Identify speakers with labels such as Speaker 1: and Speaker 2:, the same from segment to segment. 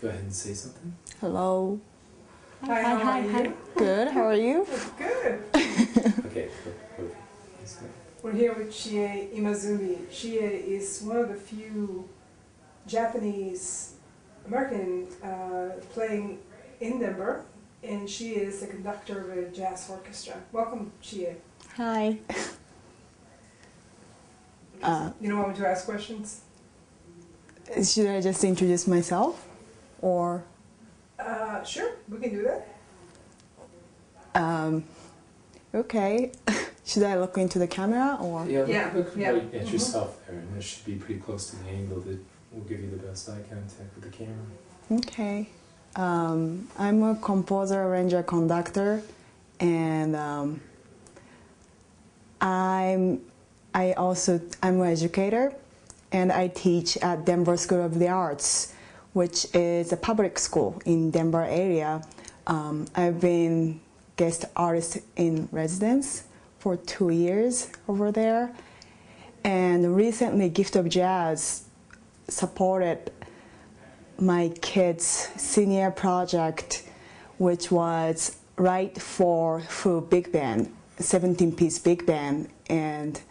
Speaker 1: go ahead and say something.
Speaker 2: Hello.
Speaker 3: Hi, how are you?
Speaker 2: Good, how are you?
Speaker 3: Good.
Speaker 1: Okay, go.
Speaker 3: We're here with Chie Imazumi. Chie is one of the few Japanese American playing in Denver, and she is the conductor of a jazz orchestra. Welcome, Chie.
Speaker 2: Hi.
Speaker 3: You don't want me to ask questions?
Speaker 2: Should I just introduce myself? Or?
Speaker 3: Sure, we can do that.
Speaker 2: Okay. Should I look into the camera or?
Speaker 1: Yeah, look
Speaker 3: yeah.
Speaker 1: right at yourself there, and it should be pretty close to the angle that will give you the best eye contact with the camera.
Speaker 2: Okay. I'm a composer, arranger, conductor, and I'm an educator, and I teach at Denver School of the Arts, which is a public school in Denver area. I've been guest artist in residence for 2 years over there, and recently Gift of Jazz supported my kids' senior project, which was Write for Full Big Band, 17-piece big band, and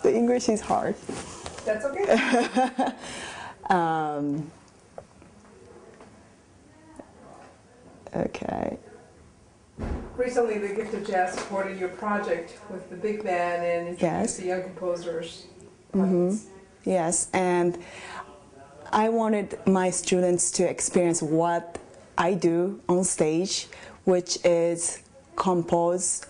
Speaker 2: the English is hard.
Speaker 3: That's okay.
Speaker 2: Okay.
Speaker 3: Recently, the Gift of Jazz supported your project with the big band and introduced the young composers.
Speaker 2: Yes, and I wanted my students to experience what I do on stage, which is compose,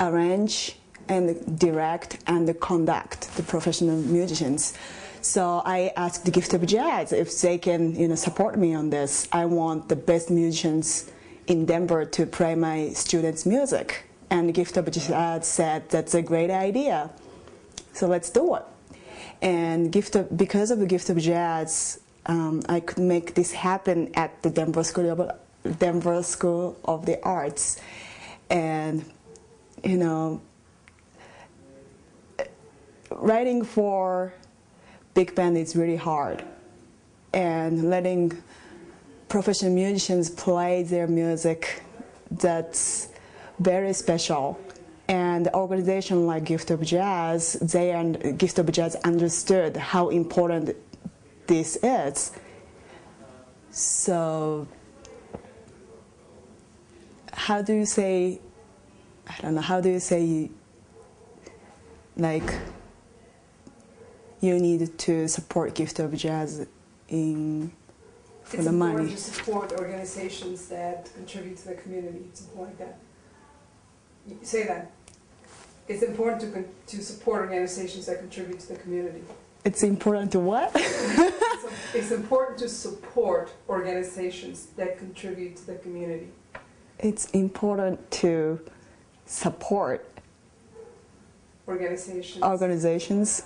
Speaker 2: arrange, and direct and conduct the professional musicians. So I asked the Gift of Jazz if they can, support me on this. I want the best musicians in Denver to play my students' music. And the Gift of Jazz said, that's a great idea. So let's do it. And because of the Gift of Jazz, I could make this happen at the Denver School of the Arts. And, writing for big band is really hard. And letting professional musicians play their music, that's very special. And the organization like Gift of Jazz, Gift of Jazz understood how important this is. So, how do you say, like, you need to support Gift of Jazz for the money?
Speaker 3: It's important to support organizations that contribute to the community, something like that. Say that. It's important to support organizations that contribute to the community.
Speaker 2: It's important to what?
Speaker 3: It's important to support organizations that contribute to the community.
Speaker 2: It's important to support organizations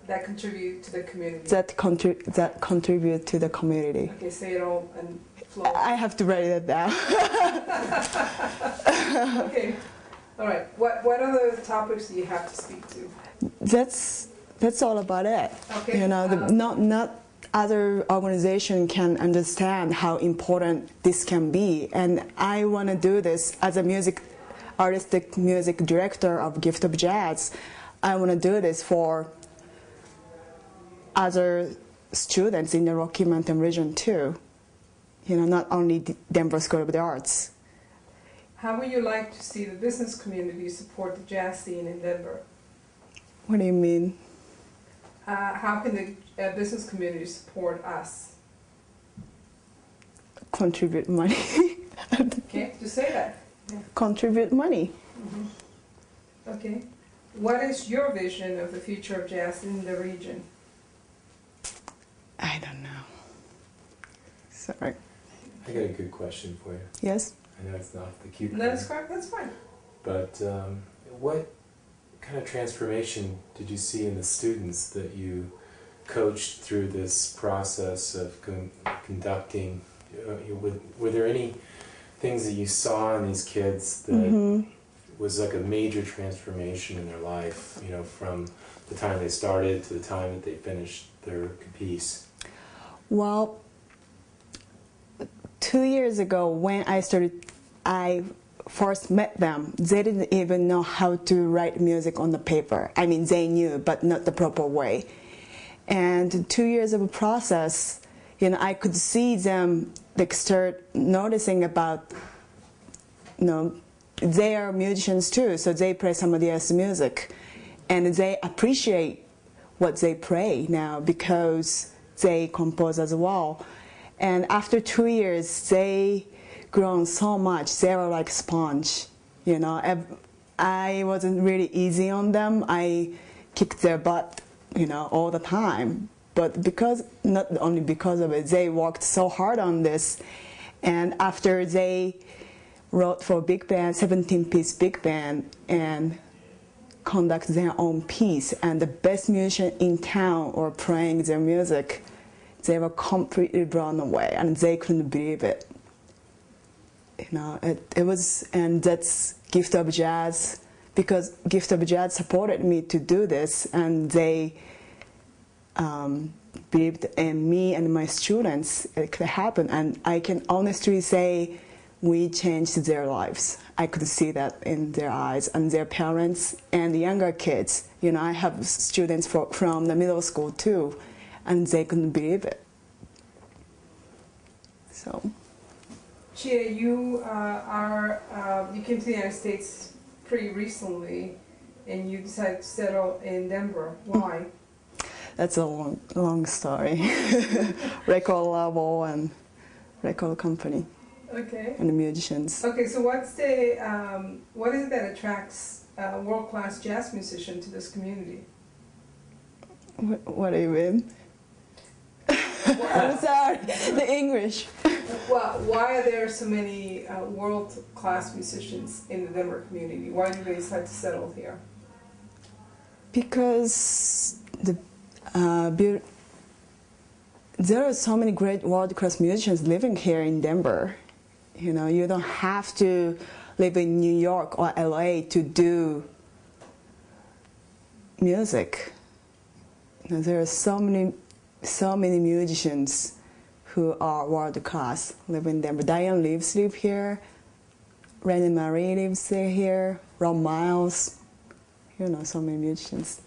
Speaker 3: that contribute to the community.
Speaker 2: That contribute to the community.
Speaker 3: Okay, say it all and flow.
Speaker 2: I have to write it down.
Speaker 3: Okay. All right. What other topics do you have to speak to?
Speaker 2: That's all about it.
Speaker 3: Okay.
Speaker 2: Not other organization can understand how important this can be, and I want to do this as a artistic music director of Gift of Jazz. I want to do this for other students in the Rocky Mountain region too. Not only the Denver School of the Arts.
Speaker 3: How would you like to see the business community support the jazz scene in Denver?
Speaker 2: What do you mean?
Speaker 3: How can the business community support us?
Speaker 2: Contribute money.
Speaker 3: Okay, just say that. Yeah.
Speaker 2: Contribute money.
Speaker 3: Okay. What is your vision of the future of jazz in the region?
Speaker 2: I don't know. Sorry.
Speaker 1: I got a good question for you.
Speaker 2: Yes?
Speaker 1: I know it's not the cute.
Speaker 3: That's fine.
Speaker 1: But what kind of transformation did you see in the students that you coached through this process of conducting? Were there any things that you saw in these kids that was like a major transformation in their life, from the time they started to the time that they finished their piece?
Speaker 2: Well, 2 years ago when I first met them, they didn't even know how to write music on the paper. I mean, they knew, but not the proper way. And 2 years of a process, I could see them like start noticing about, they are musicians too, so they play somebody else's music, and they appreciate what they play now because they compose as well. And after 2 years, they grown so much. They were like sponge, I wasn't really easy on them. I kicked their butt, all the time. But not only because of it, they worked so hard on this. And after they wrote for big band, 17-piece big band, and conduct their own piece, and the best musician in town were playing their music, they were completely blown away, and they couldn't believe it. It was, and that's Gift of Jazz, because Gift of Jazz supported me to do this, and they believed in me and my students it could happen. And I can honestly say we changed their lives. I could see that in their eyes, and their parents and the younger kids. I have students from the middle school too, and they couldn't believe it. So.
Speaker 3: Chie, you you came to the United States pretty recently, and you decided to settle in Denver. Why?
Speaker 2: That's a long story. Record label and record company.
Speaker 3: Okay.
Speaker 2: And the musicians.
Speaker 3: Okay, so what is it that attracts a world-class jazz musician to this community?
Speaker 2: What do you mean? I'm sorry, the English.
Speaker 3: Well, why are there so many world-class musicians in the Denver community? Why do they decide to settle here?
Speaker 2: Because there are so many great world-class musicians living here in Denver. You don't have to live in New York or LA to do music. There are so many musicians who are world-class living in Denver. Diane lives here. Renee Marie lives here. Ron Miles. So many musicians.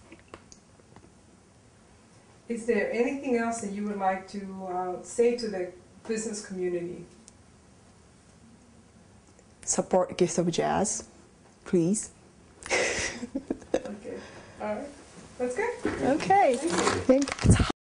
Speaker 3: Is there anything else that you would like to say to the business community?
Speaker 2: Support Gift of Jazz, please.
Speaker 3: Okay. All right. That's good.
Speaker 2: Okay.
Speaker 3: Thank you.
Speaker 2: Thanks.